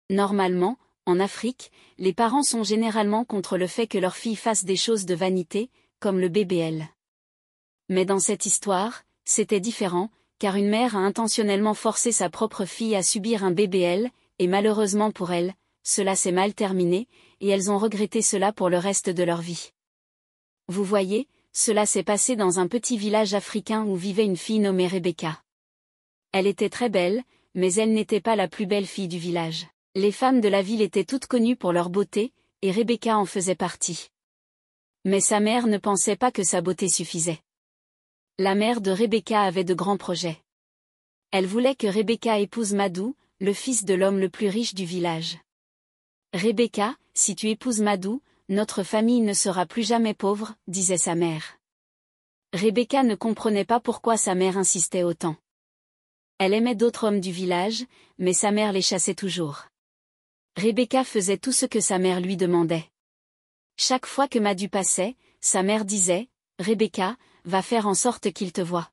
Normalement, en Afrique, les parents sont généralement contre le fait que leur fille fasse des choses de vanité, comme le BBL. Mais dans cette histoire, c'était différent, car une mère a intentionnellement forcé sa propre fille à subir un BBL, et malheureusement pour elle, cela s'est mal terminé, et elles ont regretté cela pour le reste de leur vie. Vous voyez, cela s'est passé dans un petit village africain où vivait une fille nommée Rebecca. Elle était très belle, mais elle n'était pas la plus belle fille du village. Les femmes de la ville étaient toutes connues pour leur beauté, et Rebecca en faisait partie. Mais sa mère ne pensait pas que sa beauté suffisait. La mère de Rebecca avait de grands projets. Elle voulait que Rebecca épouse Madou, le fils de l'homme le plus riche du village. Rebecca, si tu épouses Madou, notre famille ne sera plus jamais pauvre, disait sa mère. Rebecca ne comprenait pas pourquoi sa mère insistait autant. Elle aimait d'autres hommes du village, mais sa mère les chassait toujours. Rebecca faisait tout ce que sa mère lui demandait. Chaque fois que Madou passait, sa mère disait, « Rebecca, va faire en sorte qu'il te voie. »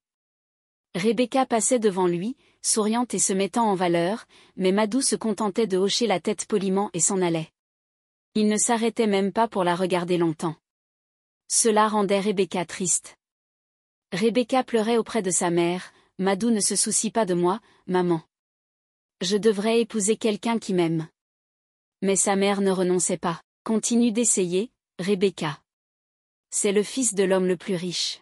Rebecca passait devant lui, souriante et se mettant en valeur, mais Madou se contentait de hocher la tête poliment et s'en allait. Il ne s'arrêtait même pas pour la regarder longtemps. Cela rendait Rebecca triste. Rebecca pleurait auprès de sa mère, « Madou ne se soucie pas de moi, maman. Je devrais épouser quelqu'un qui m'aime. » Mais sa mère ne renonçait pas. « Continue d'essayer, Rebecca. C'est le fils de l'homme le plus riche.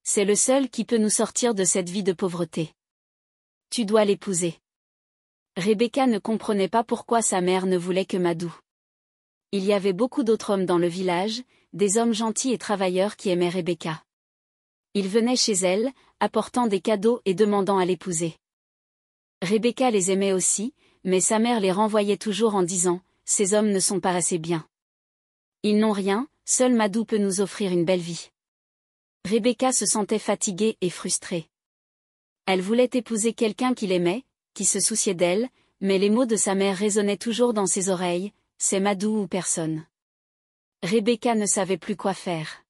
C'est le seul qui peut nous sortir de cette vie de pauvreté. Tu dois l'épouser. » Rebecca ne comprenait pas pourquoi sa mère ne voulait que Madou. Il y avait beaucoup d'autres hommes dans le village, des hommes gentils et travailleurs qui aimaient Rebecca. Ils venaient chez elle, apportant des cadeaux et demandant à l'épouser. Rebecca les aimait aussi, mais sa mère les renvoyait toujours en disant, « Ces hommes ne sont pas assez bien. Ils n'ont rien, seul Madou peut nous offrir une belle vie. » Rebecca se sentait fatiguée et frustrée. Elle voulait épouser quelqu'un qui l'aimait, qui se souciait d'elle, mais les mots de sa mère résonnaient toujours dans ses oreilles, « C'est Madou ou personne. » Rebecca ne savait plus quoi faire.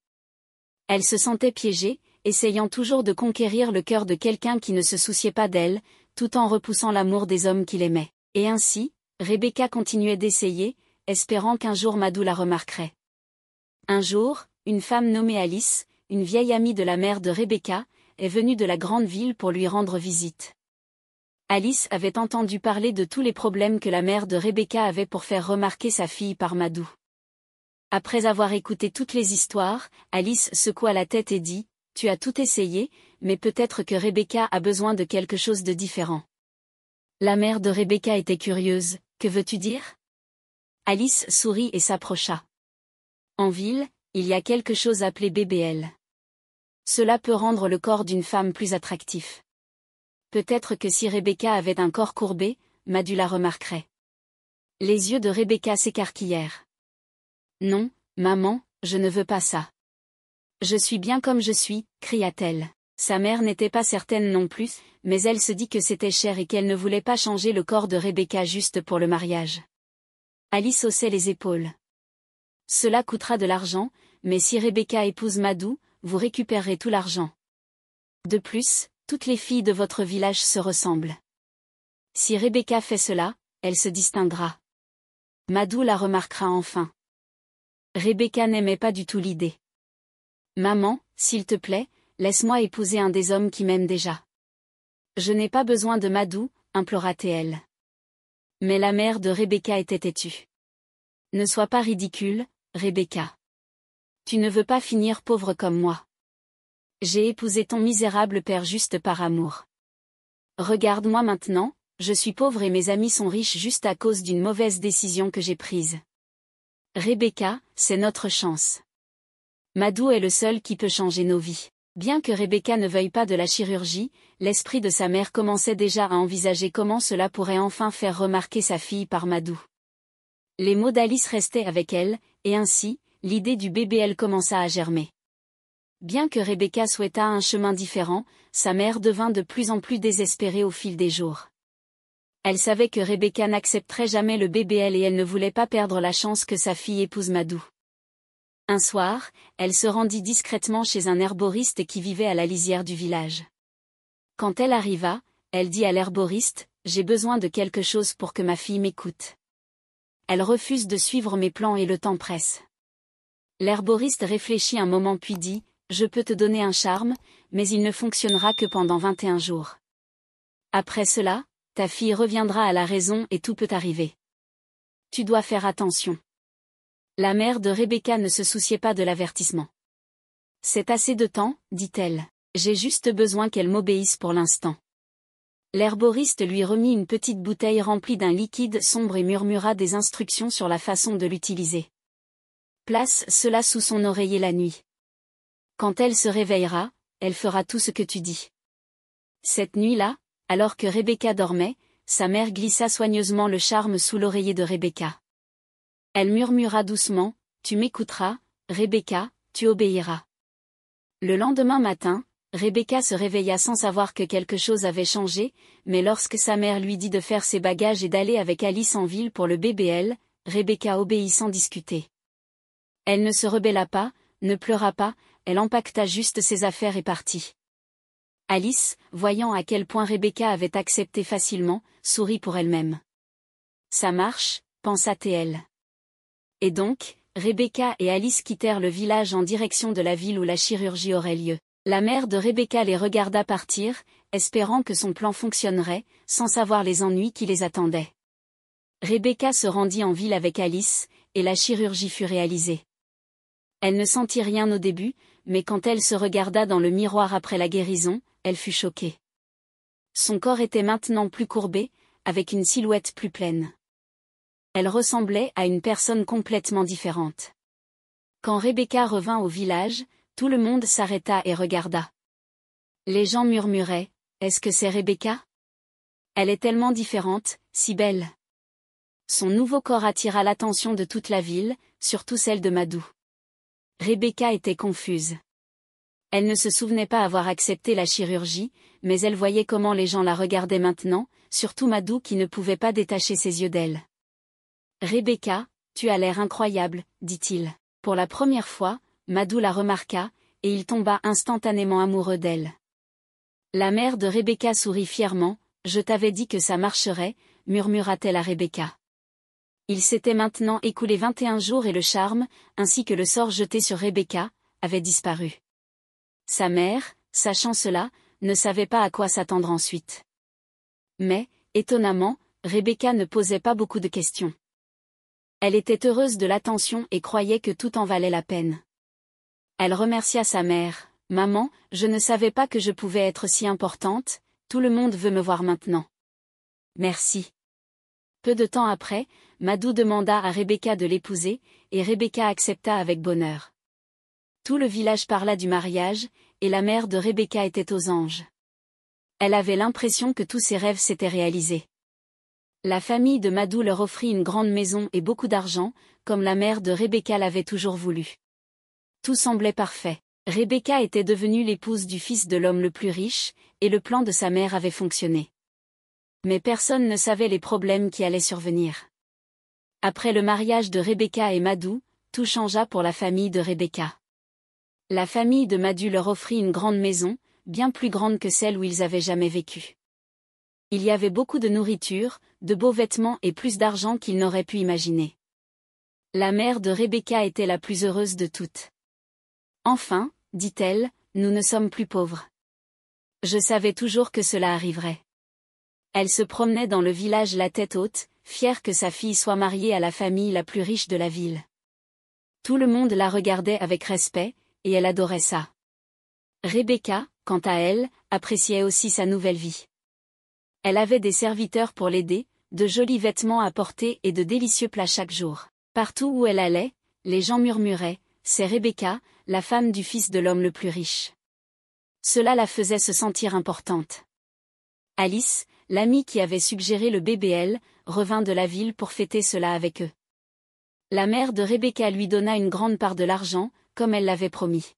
Elle se sentait piégée, essayant toujours de conquérir le cœur de quelqu'un qui ne se souciait pas d'elle, tout en repoussant l'amour des hommes qui l'aimaient. Et ainsi, Rebecca continuait d'essayer, espérant qu'un jour Madou la remarquerait. Un jour, une femme nommée Alice, une vieille amie de la mère de Rebecca, est venue de la grande ville pour lui rendre visite. Alice avait entendu parler de tous les problèmes que la mère de Rebecca avait pour faire remarquer sa fille par Madou. Après avoir écouté toutes les histoires, Alice secoua la tête et dit, « Tu as tout essayé, mais peut-être que Rebecca a besoin de quelque chose de différent. » La mère de Rebecca était curieuse, « Que veux-tu dire ?» Alice sourit et s'approcha. « En ville, il y a quelque chose appelé BBL. Cela peut rendre le corps d'une femme plus attractif. Peut-être que si Rebecca avait un corps courbé, Madou la remarquerait. » Les yeux de Rebecca s'écarquillèrent. « Non, maman, je ne veux pas ça. Je suis bien comme je suis, » cria-t-elle. Sa mère n'était pas certaine non plus, mais elle se dit que c'était cher et qu'elle ne voulait pas changer le corps de Rebecca juste pour le mariage. Alice haussait les épaules. « Cela coûtera de l'argent, mais si Rebecca épouse Madou, vous récupérerez tout l'argent. De plus, toutes les filles de votre village se ressemblent. Si Rebecca fait cela, elle se distinguera. Madou la remarquera enfin. » Rebecca n'aimait pas du tout l'idée. « Maman, s'il te plaît, laisse-moi épouser un des hommes qui m'aiment déjà. Je n'ai pas besoin de Madou, » implora-t-elle. Mais la mère de Rebecca était têtue. « Ne sois pas ridicule, Rebecca. Tu ne veux pas finir pauvre comme moi. J'ai épousé ton misérable père juste par amour. Regarde-moi maintenant, je suis pauvre et mes amis sont riches juste à cause d'une mauvaise décision que j'ai prise. Rebecca, c'est notre chance. Madou est le seul qui peut changer nos vies. » Bien que Rebecca ne veuille pas de la chirurgie, l'esprit de sa mère commençait déjà à envisager comment cela pourrait enfin faire remarquer sa fille par Madou. Les mots d'Alice restaient avec elle, et ainsi, l'idée du BBL commença à germer. Bien que Rebecca souhaitât un chemin différent, sa mère devint de plus en plus désespérée au fil des jours. Elle savait que Rebecca n'accepterait jamais le BBL et elle ne voulait pas perdre la chance que sa fille épouse Madou. Un soir, elle se rendit discrètement chez un herboriste qui vivait à la lisière du village. Quand elle arriva, elle dit à l'herboriste, « j'ai besoin de quelque chose pour que ma fille m'écoute. Elle refuse de suivre mes plans et le temps presse. L'herboriste réfléchit un moment puis dit, je peux te donner un charme, mais il ne fonctionnera que pendant 21 jours. Après cela, ta fille reviendra à la raison et tout peut arriver. Tu dois faire attention. La mère de Rebecca ne se souciait pas de l'avertissement. C'est assez de temps, dit-elle. J'ai juste besoin qu'elle m'obéisse pour l'instant. L'herboriste lui remit une petite bouteille remplie d'un liquide sombre et murmura des instructions sur la façon de l'utiliser. Place cela sous son oreiller la nuit. Quand elle se réveillera, elle fera tout ce que tu dis. Cette nuit-là, alors que Rebecca dormait, sa mère glissa soigneusement le charme sous l'oreiller de Rebecca. Elle murmura doucement, tu m'écouteras, Rebecca, tu obéiras. Le lendemain matin, Rebecca se réveilla sans savoir que quelque chose avait changé, mais lorsque sa mère lui dit de faire ses bagages et d'aller avec Alice en ville pour le BBL, Rebecca obéit sans discuter. Elle ne se rebella pas, ne pleura pas, elle empaqueta juste ses affaires et partit. Alice, voyant à quel point Rebecca avait accepté facilement, sourit pour elle-même. Ça marche, pensa-t-elle. Et donc, Rebecca et Alice quittèrent le village en direction de la ville où la chirurgie aurait lieu. La mère de Rebecca les regarda partir, espérant que son plan fonctionnerait, sans savoir les ennuis qui les attendaient. Rebecca se rendit en ville avec Alice, et la chirurgie fut réalisée. Elle ne sentit rien au début, mais quand elle se regarda dans le miroir après la guérison, elle fut choquée. Son corps était maintenant plus courbé, avec une silhouette plus pleine. Elle ressemblait à une personne complètement différente. Quand Rebecca revint au village, tout le monde s'arrêta et regarda. Les gens murmuraient, « Est-ce que c'est Rebecca ? Elle est tellement différente, si belle. » Son nouveau corps attira l'attention de toute la ville, surtout celle de Madou. Rebecca était confuse. Elle ne se souvenait pas avoir accepté la chirurgie, mais elle voyait comment les gens la regardaient maintenant, surtout Madou qui ne pouvait pas détacher ses yeux d'elle. « Rebecca, tu as l'air incroyable, dit-il. Pour la première fois, Madou la remarqua, et il tomba instantanément amoureux d'elle. La mère de Rebecca sourit fièrement, « Je t'avais dit que ça marcherait », murmura-t-elle à Rebecca. Il s'était maintenant écoulé 21 jours et le charme, ainsi que le sort jeté sur Rebecca, avait disparu. Sa mère, sachant cela, ne savait pas à quoi s'attendre ensuite. Mais, étonnamment, Rebecca ne posait pas beaucoup de questions. Elle était heureuse de l'attention et croyait que tout en valait la peine. Elle remercia sa mère, « Maman, je ne savais pas que je pouvais être si importante, tout le monde veut me voir maintenant. » Merci. Peu de temps après, Madou demanda à Rebecca de l'épouser, et Rebecca accepta avec bonheur. Tout le village parla du mariage, et la mère de Rebecca était aux anges. Elle avait l'impression que tous ses rêves s'étaient réalisés. La famille de Madou leur offrit une grande maison et beaucoup d'argent, comme la mère de Rebecca l'avait toujours voulu. Tout semblait parfait. Rebecca était devenue l'épouse du fils de l'homme le plus riche, et le plan de sa mère avait fonctionné. Mais personne ne savait les problèmes qui allaient survenir. Après le mariage de Rebecca et Madou, tout changea pour la famille de Rebecca. La famille de Madou leur offrit une grande maison, bien plus grande que celle où ils avaient jamais vécu. Il y avait beaucoup de nourriture, de beaux vêtements et plus d'argent qu'ils n'auraient pu imaginer. La mère de Rebecca était la plus heureuse de toutes. Enfin, dit-elle, nous ne sommes plus pauvres. Je savais toujours que cela arriverait. Elle se promenait dans le village la tête haute, fière que sa fille soit mariée à la famille la plus riche de la ville. Tout le monde la regardait avec respect, et elle adorait ça. Rebecca, quant à elle, appréciait aussi sa nouvelle vie. Elle avait des serviteurs pour l'aider, de jolis vêtements à porter et de délicieux plats chaque jour. Partout où elle allait, les gens murmuraient, « C'est Rebecca, la femme du fils de l'homme le plus riche. » Cela la faisait se sentir importante. Alice, l'amie qui avait suggéré le BBL, revint de la ville pour fêter cela avec eux. La mère de Rebecca lui donna une grande part de l'argent, comme elle l'avait promis.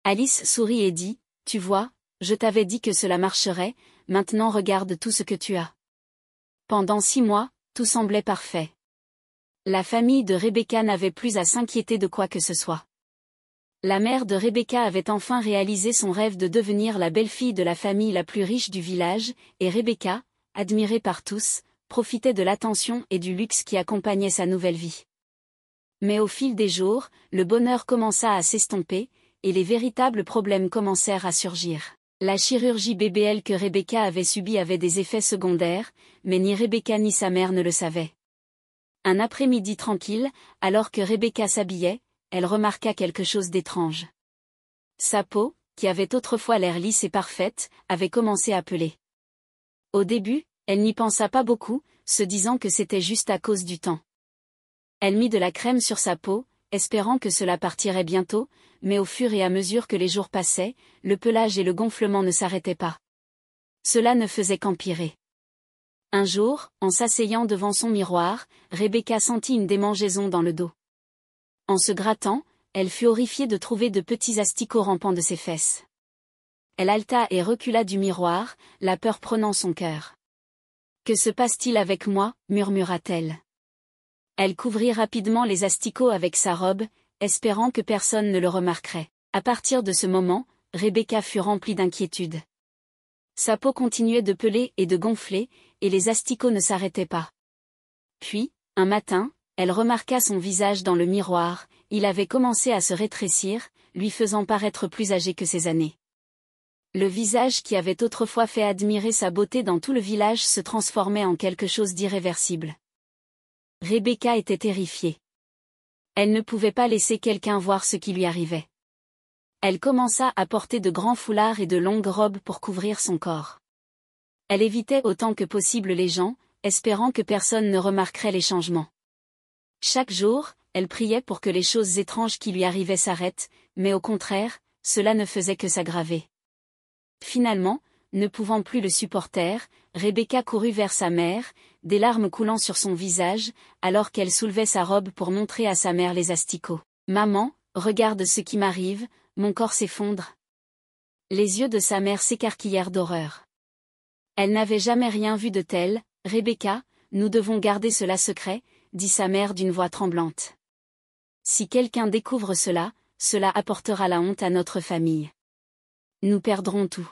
Alice sourit et dit, « Tu vois, je t'avais dit que cela marcherait, maintenant regarde tout ce que tu as. » Pendant 6 mois, tout semblait parfait. La famille de Rebecca n'avait plus à s'inquiéter de quoi que ce soit. La mère de Rebecca avait enfin réalisé son rêve de devenir la belle-fille de la famille la plus riche du village, et Rebecca, admirée par tous, profitait de l'attention et du luxe qui accompagnaient sa nouvelle vie. Mais au fil des jours, le bonheur commença à s'estomper, et les véritables problèmes commencèrent à surgir. La chirurgie BBL que Rebecca avait subie avait des effets secondaires, mais ni Rebecca ni sa mère ne le savaient. Un après-midi tranquille, alors que Rebecca s'habillait, elle remarqua quelque chose d'étrange. Sa peau, qui avait autrefois l'air lisse et parfaite, avait commencé à peler. Au début, elle n'y pensa pas beaucoup, se disant que c'était juste à cause du temps. Elle mit de la crème sur sa peau, espérant que cela partirait bientôt, mais au fur et à mesure que les jours passaient, le pelage et le gonflement ne s'arrêtaient pas. Cela ne faisait qu'empirer. Un jour, en s'asseyant devant son miroir, Rebecca sentit une démangeaison dans le dos. En se grattant, elle fut horrifiée de trouver de petits asticots rampant de ses fesses. Elle haleta et recula du miroir, la peur prenant son cœur. « Que se passe-t-il avec moi » murmura-t-elle. Elle couvrit rapidement les asticots avec sa robe, espérant que personne ne le remarquerait. À partir de ce moment, Rebecca fut remplie d'inquiétude. Sa peau continuait de peler et de gonfler, et les asticots ne s'arrêtaient pas. Puis, un matin, elle remarqua son visage dans le miroir, il avait commencé à se rétrécir, lui faisant paraître plus âgé que ses années. Le visage qui avait autrefois fait admirer sa beauté dans tout le village se transformait en quelque chose d'irréversible. Rebecca était terrifiée. Elle ne pouvait pas laisser quelqu'un voir ce qui lui arrivait. Elle commença à porter de grands foulards et de longues robes pour couvrir son corps. Elle évitait autant que possible les gens, espérant que personne ne remarquerait les changements. Chaque jour, elle priait pour que les choses étranges qui lui arrivaient s'arrêtent, mais au contraire, cela ne faisait que s'aggraver. Finalement, ne pouvant plus le supporter, Rebecca courut vers sa mère, des larmes coulant sur son visage, alors qu'elle soulevait sa robe pour montrer à sa mère les asticots. « Maman, regarde ce qui m'arrive, mon corps s'effondre. » Les yeux de sa mère s'écarquillèrent d'horreur. Elle n'avait jamais rien vu de tel. « Rebecca, nous devons garder cela secret, » dit sa mère d'une voix tremblante. « Si quelqu'un découvre cela, cela apportera la honte à notre famille. Nous perdrons tout. »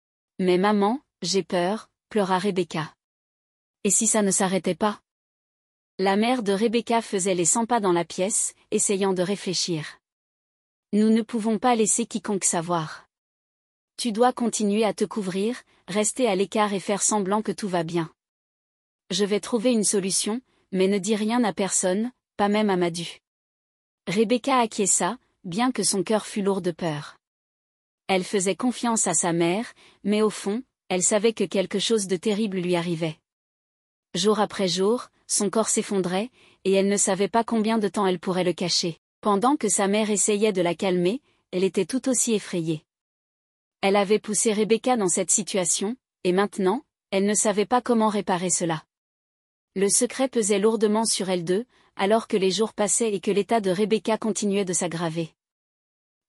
« Mais maman, j'ai peur, » pleura Rebecca. « Et si ça ne s'arrêtait pas ?» La mère de Rebecca faisait les 100 pas dans la pièce, essayant de réfléchir. « Nous ne pouvons pas laisser quiconque savoir. Tu dois continuer à te couvrir, rester à l'écart et faire semblant que tout va bien. Je vais trouver une solution, mais ne dis rien à personne, pas même à Madu. » Rebecca acquiesça, bien que son cœur fût lourd de peur. Elle faisait confiance à sa mère, mais au fond, elle savait que quelque chose de terrible lui arrivait. Jour après jour, son corps s'effondrait, et elle ne savait pas combien de temps elle pourrait le cacher. Pendant que sa mère essayait de la calmer, elle était tout aussi effrayée. Elle avait poussé Rebecca dans cette situation, et maintenant, elle ne savait pas comment réparer cela. Le secret pesait lourdement sur elle deux, alors que les jours passaient et que l'état de Rebecca continuait de s'aggraver.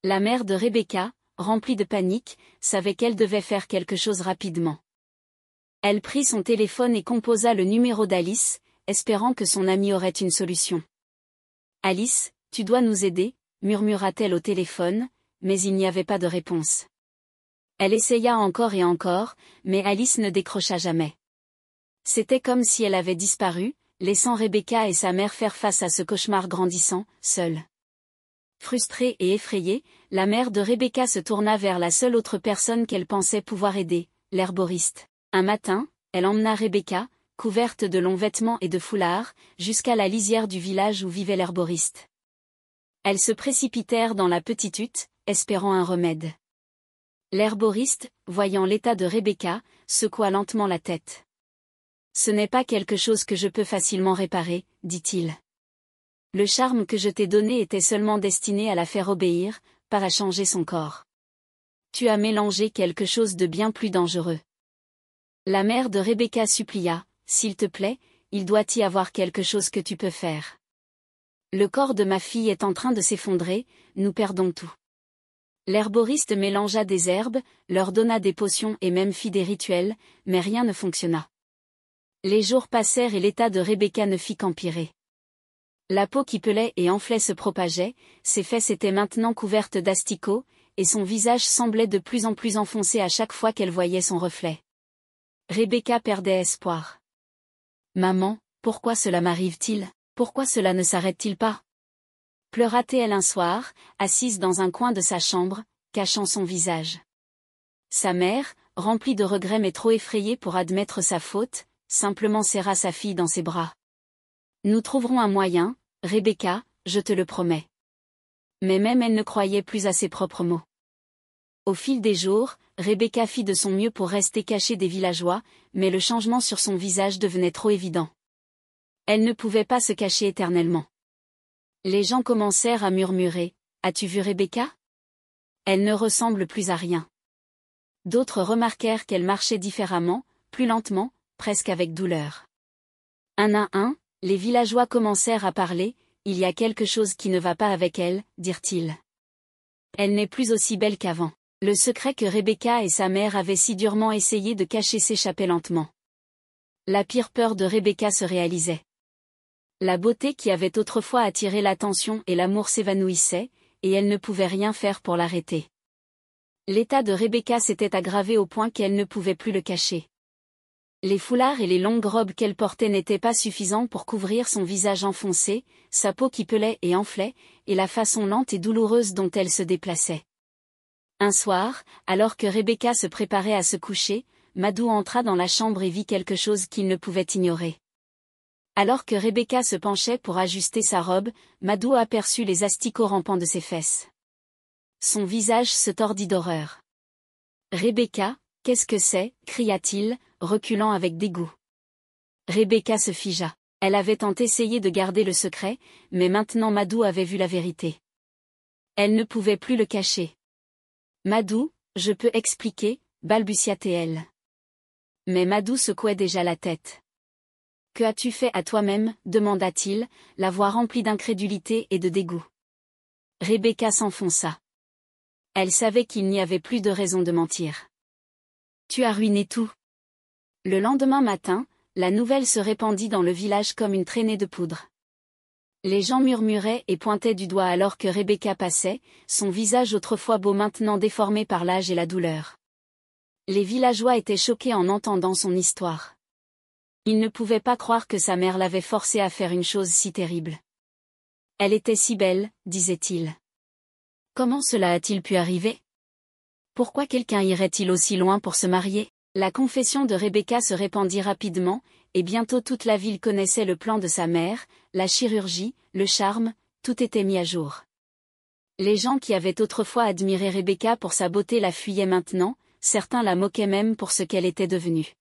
La mère de Rebecca, remplie de panique, savait qu'elle devait faire quelque chose rapidement. Elle prit son téléphone et composa le numéro d'Alice, espérant que son amie aurait une solution. « Alice, tu dois nous aider » murmura-t-elle au téléphone, mais il n'y avait pas de réponse. Elle essaya encore et encore, mais Alice ne décrocha jamais. C'était comme si elle avait disparu, laissant Rebecca et sa mère faire face à ce cauchemar grandissant, seuls. Frustrée et effrayée, la mère de Rebecca se tourna vers la seule autre personne qu'elle pensait pouvoir aider, l'herboriste. Un matin, elle emmena Rebecca, couverte de longs vêtements et de foulards, jusqu'à la lisière du village où vivait l'herboriste. Elles se précipitèrent dans la petite hutte, espérant un remède. L'herboriste, voyant l'état de Rebecca, secoua lentement la tête. « Ce n'est pas quelque chose que je peux facilement réparer, » dit-il. « Le charme que je t'ai donné était seulement destiné à la faire obéir, pas à changer son corps. Tu as mélangé quelque chose de bien plus dangereux. » La mère de Rebecca supplia, « S'il te plaît, il doit y avoir quelque chose que tu peux faire. Le corps de ma fille est en train de s'effondrer, nous perdons tout. » L'herboriste mélangea des herbes, leur donna des potions et même fit des rituels, mais rien ne fonctionna. Les jours passèrent et l'état de Rebecca ne fit qu'empirer. La peau qui pelait et enflait se propageait, ses fesses étaient maintenant couvertes d'asticots, et son visage semblait de plus en plus enfoncé à chaque fois qu'elle voyait son reflet. Rebecca perdait espoir. Maman, pourquoi cela m'arrive-t-il? Pourquoi cela ne s'arrête-t-il pas? Pleura-t-elle un soir, assise dans un coin de sa chambre, cachant son visage. Sa mère, remplie de regrets mais trop effrayée pour admettre sa faute, simplement serra sa fille dans ses bras. Nous trouverons un moyen, Rebecca, je te le promets. Mais même elle ne croyait plus à ses propres mots. Au fil des jours, Rebecca fit de son mieux pour rester cachée des villageois, mais le changement sur son visage devenait trop évident. Elle ne pouvait pas se cacher éternellement. Les gens commencèrent à murmurer, « As-tu vu Rebecca? Elle ne ressemble plus à rien. » D'autres remarquèrent qu'elle marchait différemment, plus lentement, presque avec douleur. Un à un, les villageois commencèrent à parler, « Il y a quelque chose qui ne va pas avec elle, dirent-ils. Elle n'est plus aussi belle qu'avant. » Le secret que Rebecca et sa mère avaient si durement essayé de cacher s'échappait lentement. La pire peur de Rebecca se réalisait. La beauté qui avait autrefois attiré l'attention et l'amour s'évanouissait, et elle ne pouvait rien faire pour l'arrêter. L'état de Rebecca s'était aggravé au point qu'elle ne pouvait plus le cacher. Les foulards et les longues robes qu'elle portait n'étaient pas suffisants pour couvrir son visage enfoncé, sa peau qui pelait et enflait, et la façon lente et douloureuse dont elle se déplaçait. Un soir, alors que Rebecca se préparait à se coucher, Madou entra dans la chambre et vit quelque chose qu'il ne pouvait ignorer. Alors que Rebecca se penchait pour ajuster sa robe, Madou aperçut les asticots rampants de ses fesses. Son visage se tordit d'horreur. « Rebecca, qu'est-ce que c'est » cria-t-il, reculant avec dégoût. Rebecca se figea. Elle avait tant essayé de garder le secret, mais maintenant Madou avait vu la vérité. Elle ne pouvait plus le cacher. « Madou, je peux expliquer » balbutia-t-elle. Mais Madou secouait déjà la tête. « Que as-tu fait à toi-même » demanda-t-il, la voix remplie d'incrédulité et de dégoût. Rebecca s'enfonça. Elle savait qu'il n'y avait plus de raison de mentir. « Tu as ruiné tout. » Le lendemain matin, la nouvelle se répandit dans le village comme une traînée de poudre. Les gens murmuraient et pointaient du doigt alors que Rebecca passait, son visage autrefois beau maintenant déformé par l'âge et la douleur. Les villageois étaient choqués en entendant son histoire. Ils ne pouvaient pas croire que sa mère l'avait forcée à faire une chose si terrible. Elle était si belle, disait-il. Comment cela a-t-il pu arriver? Pourquoi quelqu'un irait-il aussi loin pour se marier? La confession de Rebecca se répandit rapidement, et bientôt toute la ville connaissait le plan de sa mère, la chirurgie, le charme, tout était mis à jour. Les gens qui avaient autrefois admiré Rebecca pour sa beauté la fuyaient maintenant, certains la moquaient même pour ce qu'elle était devenue.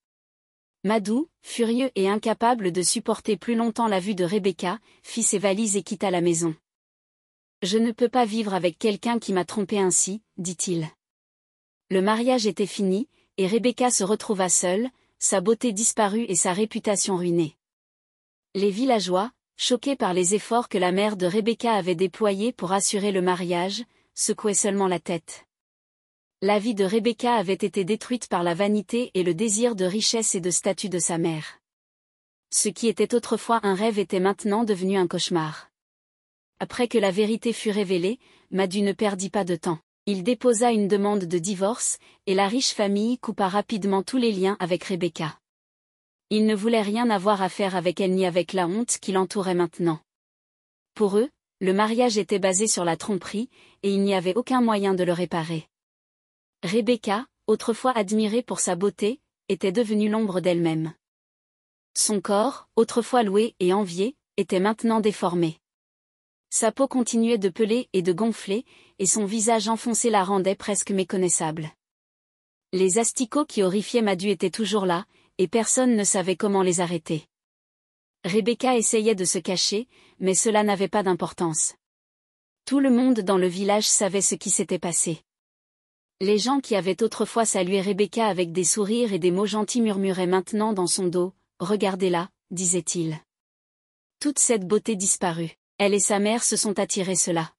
Madou, furieux et incapable de supporter plus longtemps la vue de Rebecca, fit ses valises et quitta la maison. « Je ne peux pas vivre avec quelqu'un qui m'a trompé ainsi, » dit-il. Le mariage était fini, et Rebecca se retrouva seule, sa beauté disparue et sa réputation ruinée. Les villageois, choqués par les efforts que la mère de Rebecca avait déployés pour assurer le mariage, secouaient seulement la tête. La vie de Rebecca avait été détruite par la vanité et le désir de richesse et de statut de sa mère. Ce qui était autrefois un rêve était maintenant devenu un cauchemar. Après que la vérité fut révélée, Madou ne perdit pas de temps. Il déposa une demande de divorce, et la riche famille coupa rapidement tous les liens avec Rebecca. Il ne voulait rien avoir à faire avec elle ni avec la honte qui l'entourait maintenant. Pour eux, le mariage était basé sur la tromperie, et il n'y avait aucun moyen de le réparer. Rebecca, autrefois admirée pour sa beauté, était devenue l'ombre d'elle-même. Son corps, autrefois loué et envié, était maintenant déformé. Sa peau continuait de peler et de gonfler, et son visage enfoncé la rendait presque méconnaissable. Les asticots qui horrifiaient Madou étaient toujours là, et personne ne savait comment les arrêter. Rebecca essayait de se cacher, mais cela n'avait pas d'importance. Tout le monde dans le village savait ce qui s'était passé. Les gens qui avaient autrefois salué Rebecca avec des sourires et des mots gentils murmuraient maintenant dans son dos, « Regardez-la » disait-il. Toute cette beauté disparue. Elle et sa mère se sont attirés cela.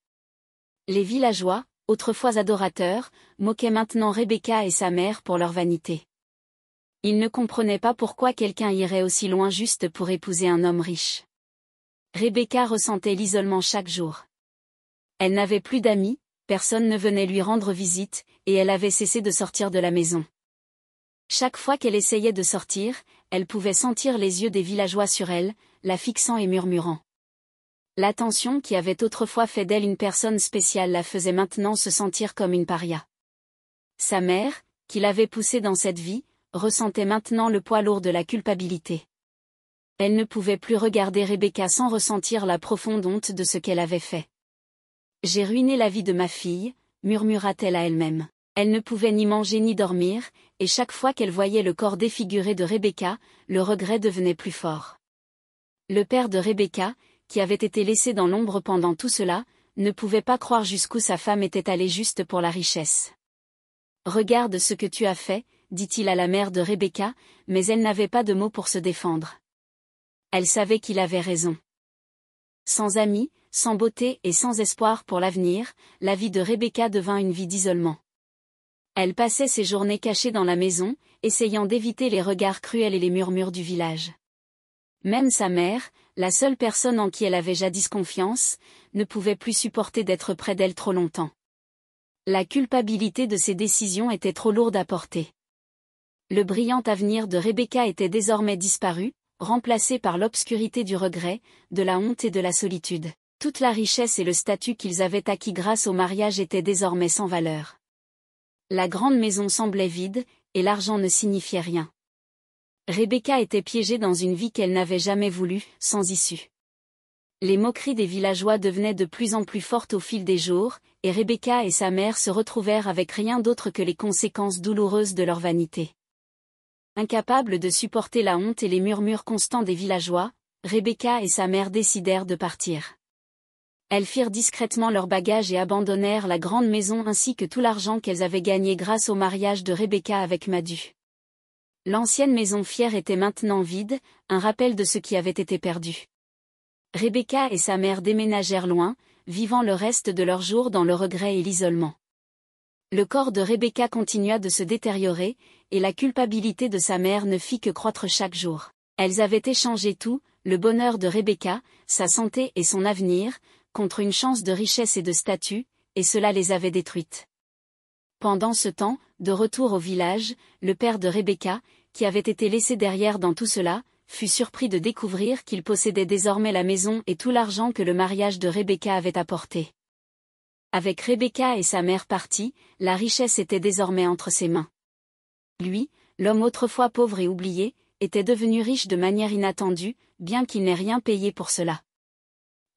Les villageois, autrefois adorateurs, moquaient maintenant Rebecca et sa mère pour leur vanité. Ils ne comprenaient pas pourquoi quelqu'un irait aussi loin juste pour épouser un homme riche. Rebecca ressentait l'isolement chaque jour. Elle n'avait plus d'amis, personne ne venait lui rendre visite, et elle avait cessé de sortir de la maison. Chaque fois qu'elle essayait de sortir, elle pouvait sentir les yeux des villageois sur elle, la fixant et murmurant. L'attention qui avait autrefois fait d'elle une personne spéciale la faisait maintenant se sentir comme une paria. Sa mère, qui l'avait poussée dans cette vie, ressentait maintenant le poids lourd de la culpabilité. Elle ne pouvait plus regarder Rebecca sans ressentir la profonde honte de ce qu'elle avait fait. « J'ai ruiné la vie de ma fille », murmura-t-elle à elle-même. Elle ne pouvait ni manger ni dormir, et chaque fois qu'elle voyait le corps défiguré de Rebecca, le regret devenait plus fort. Le père de Rebecca, qui avait été laissé dans l'ombre pendant tout cela, ne pouvait pas croire jusqu'où sa femme était allée juste pour la richesse. « Regarde ce que tu as fait », dit-il à la mère de Rebecca, mais elle n'avait pas de mots pour se défendre. Elle savait qu'il avait raison. Sans amis, sans beauté et sans espoir pour l'avenir, la vie de Rebecca devint une vie d'isolement. Elle passait ses journées cachée dans la maison, essayant d'éviter les regards cruels et les murmures du village. Même sa mère, la seule personne en qui elle avait jadis confiance, ne pouvait plus supporter d'être près d'elle trop longtemps. La culpabilité de ses décisions était trop lourde à porter. Le brillant avenir de Rebecca était désormais disparu, remplacé par l'obscurité du regret, de la honte et de la solitude. Toute la richesse et le statut qu'ils avaient acquis grâce au mariage étaient désormais sans valeur. La grande maison semblait vide, et l'argent ne signifiait rien. Rebecca était piégée dans une vie qu'elle n'avait jamais voulu, sans issue. Les moqueries des villageois devenaient de plus en plus fortes au fil des jours, et Rebecca et sa mère se retrouvèrent avec rien d'autre que les conséquences douloureuses de leur vanité. Incapables de supporter la honte et les murmures constants des villageois, Rebecca et sa mère décidèrent de partir. Elles firent discrètement leurs bagages et abandonnèrent la grande maison ainsi que tout l'argent qu'elles avaient gagné grâce au mariage de Rebecca avec Madu. L'ancienne maison fière était maintenant vide, un rappel de ce qui avait été perdu. Rebecca et sa mère déménagèrent loin, vivant le reste de leurs jours dans le regret et l'isolement. Le corps de Rebecca continua de se détériorer, et la culpabilité de sa mère ne fit que croître chaque jour. Elles avaient échangé tout, le bonheur de Rebecca, sa santé et son avenir, contre une chance de richesse et de statut, et cela les avait détruites. Pendant ce temps, de retour au village, le père de Rebecca, qui avait été laissé derrière dans tout cela, fut surpris de découvrir qu'il possédait désormais la maison et tout l'argent que le mariage de Rebecca avait apporté. Avec Rebecca et sa mère partis, la richesse était désormais entre ses mains. Lui, l'homme autrefois pauvre et oublié, était devenu riche de manière inattendue, bien qu'il n'ait rien payé pour cela.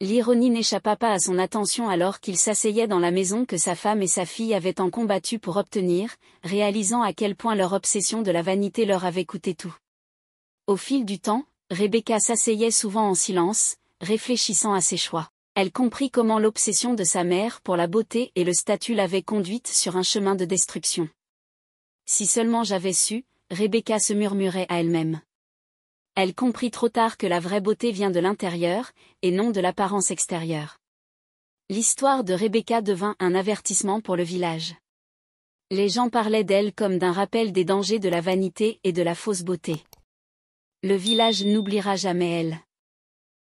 L'ironie n'échappa pas à son attention alors qu'il s'asseyait dans la maison que sa femme et sa fille avaient tant combattu pour obtenir, réalisant à quel point leur obsession de la vanité leur avait coûté tout. Au fil du temps, Rebecca s'asseyait souvent en silence, réfléchissant à ses choix. Elle comprit comment l'obsession de sa mère pour la beauté et le statut l'avait conduite sur un chemin de destruction. Si seulement j'avais su, Rebecca se murmurait à elle-même. Elle comprit trop tard que la vraie beauté vient de l'intérieur, et non de l'apparence extérieure. L'histoire de Rebecca devint un avertissement pour le village. Les gens parlaient d'elle comme d'un rappel des dangers de la vanité et de la fausse beauté. Le village n'oubliera jamais elle.